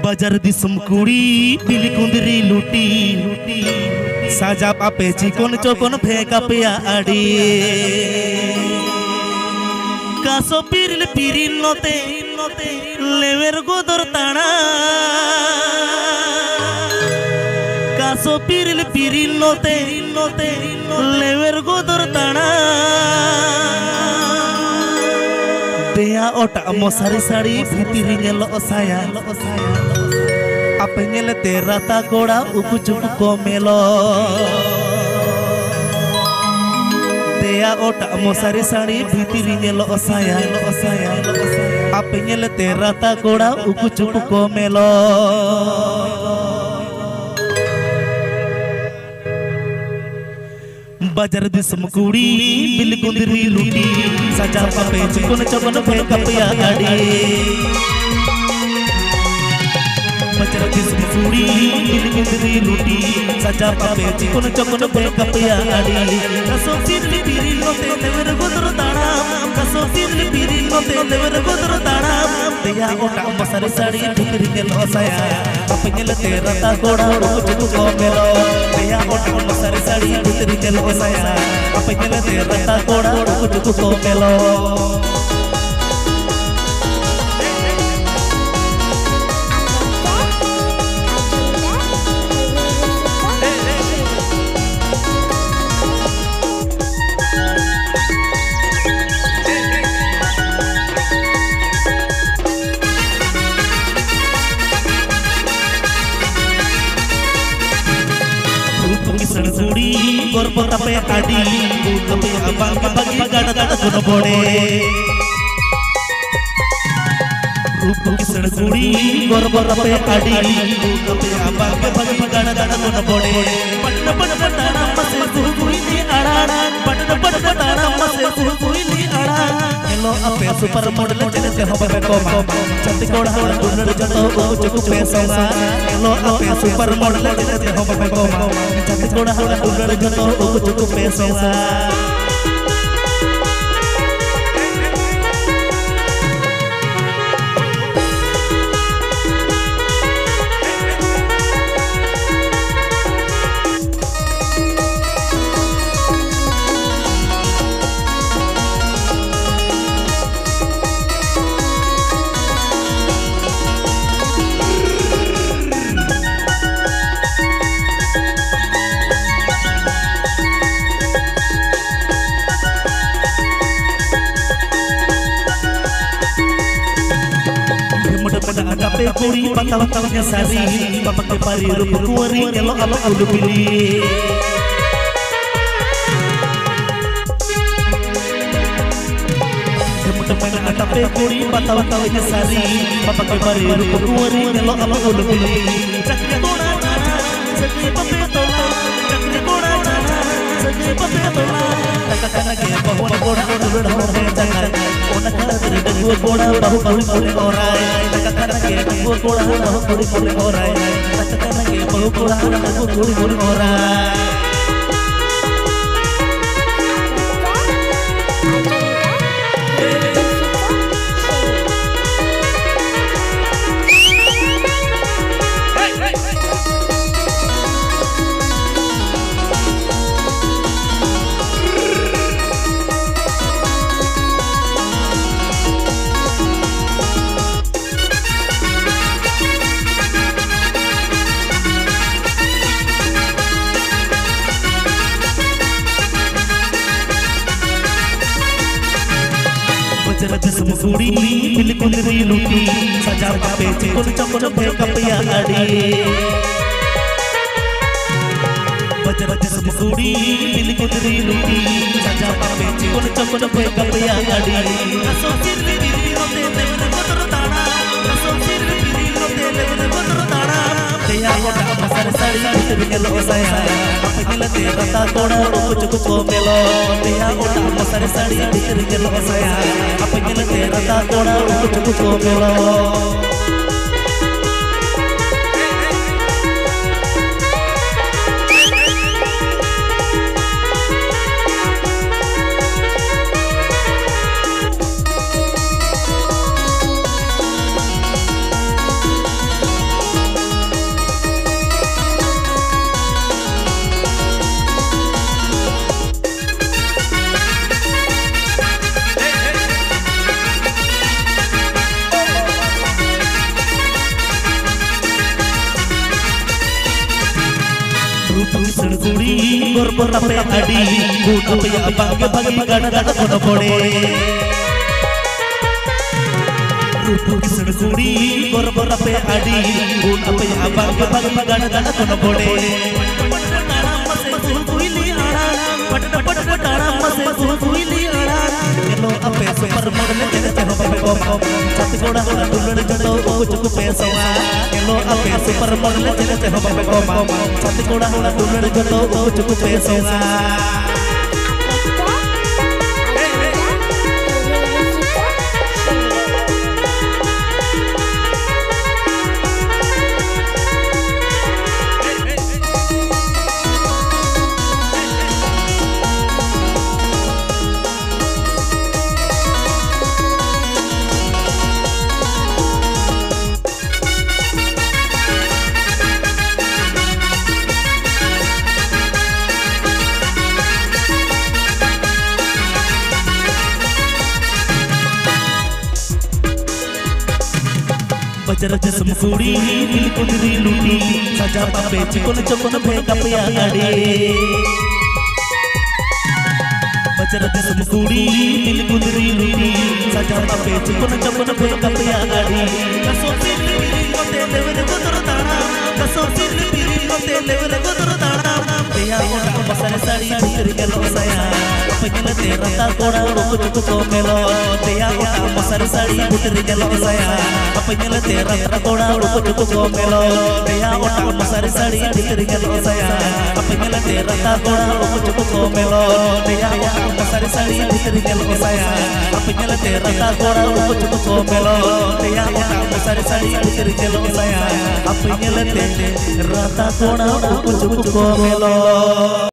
बाजार दिसम कुड़ी बिली कुंदरी लुटी साजा पापे चिकन चोकन फेंका पिया आड़ी कासो पिरिल पिरिल नोते लेवेर गोदर ताना कासो पिरिल पिरिल नोते लेवेर गोदर ताना देया ओटा मोसारी साड़ी भीतरी नेलो ओसाया आपे नेले तेरा ता कोड़ा उकु चुकु को मेलो देया ओटा मोसारी साड़ी भीतरी नेलो ओसाया आपे नेले तेरा ता कोड़ा उकु चुकु को मेलो बाजार दिसम कुड़ी बिल कुंदरी लुटी सजा पापे चिकन चकन फेंका पिया आड़ी बाजार दिसम कुड़ी बिल कुंदरी लुटी सजा पापे चिकन चकन फेंका पिया आड़ी कसो पिरली पिरी नोते देवर गोदर ताड़ा कसो पिरली पिरी नोते देवर गोदर ताड़ा देया ओटा मसारी साड़ी भीतरी के लोसाया अपने तेरा ता कोड़ा उकु को मेलो देया ओटा मसारी साड़ी भीतरी के लोसाया अपने तेरा ता कोड़ा उकु को मेलो सड़सुड़ी गोरपता पे आड़ी कपे अबांग बगी गाड़ा गाड़ा सुन पड़े रूप की सड़सुड़ी गोरपता पे आड़ी कपे अबांग बगी गाड़ा गाड़ा सुन पड़े पटन पटन तारा मसे कुइली आड़ा पटन पटन तारा मसे कुइली आड़ा हेलो अपे सुपर मॉडल चले से हो बे को चंद कोड़ा गुनर जतो चुक पैसा हेलो अपे सुपर मॉडल चले से हो बे को चंद कोड़ा गुनर जतो चुक पैसा पे कुड़ी पता पता सारी बापा के पारी रूप कुंवरी केलो आलो आलू पिली मुट में आटा पे कुड़ी पता पता सारी बापा के पारी रूप कुंवरी केलो आलो आलू पिली चक्री कोड़ा चक्री पपे तोला चक्री कोड़ा चक्री पपे तोला तकना के बहु कोड़ा उड़ हो जगह ओना कर डगुआ कोड़ा बहु बहु कोराय तकना के बहु कोड़ा बहु कोड़ी कोराय तकना के बहु कोड़ा बहु कोड़ी कोराय जिसम कुड़ी बिल कुंदरी लुटी सजा पापे चिकन चकन फेंका पिया आड़ी बाजार जिसम कुड़ी बिल कुंदरी लुटी सजा पापे चिकन चकन फेंका पिया आड़ी कसो सिरली बिरी नोते देवर गोदर ताड़ा कसो सिरली बिरी नोते देवर गोदर ताड़ा देया ओटा मसारी साड़ी भीतरी के लोसाया अपने तेरा ता कोड़ा उकु चुकु को मेलो देया ओटा मसारी साड़ी भीतरी के लोसाया अपने तेरा ता कोड़ा उकु चुकु को मेलो gorra pe adi Guna pe abangge bagi gada gada kono pode Rupu kisan kudi gorra pe adi Guna pe abangge bagi gada gada kono pode Hello ape super model jene jene babe kom chat goda dulur jodo cukup pesawa Hello ape super model jene jene babe kom chat goda dulur jodo cukup pesawa Bajar jasam kudi dil kudri luti saja pape cikon cikon bhega pya adi Bajar jasam kudi dil kudri luti saja pape cikon cikon bhega pya adi kaso sirli kote level kotor dana kaso sirli kote level kotor dana peya ota basar sari bhitri gelo saya pagila tera ta koda ruku ko melo peya ota basar sari bhitri gelo saya pagila tera ta koda ruku ko melo peya ota basar sari bhitri gelo saya pagila tera ta koda ruku ko melo peya ota basar sari bhitri gelo saya pagila tera ta koda ruku ko melo peya ota basar sari bhitri gelo saya pagila tera ta koda ruku ko melo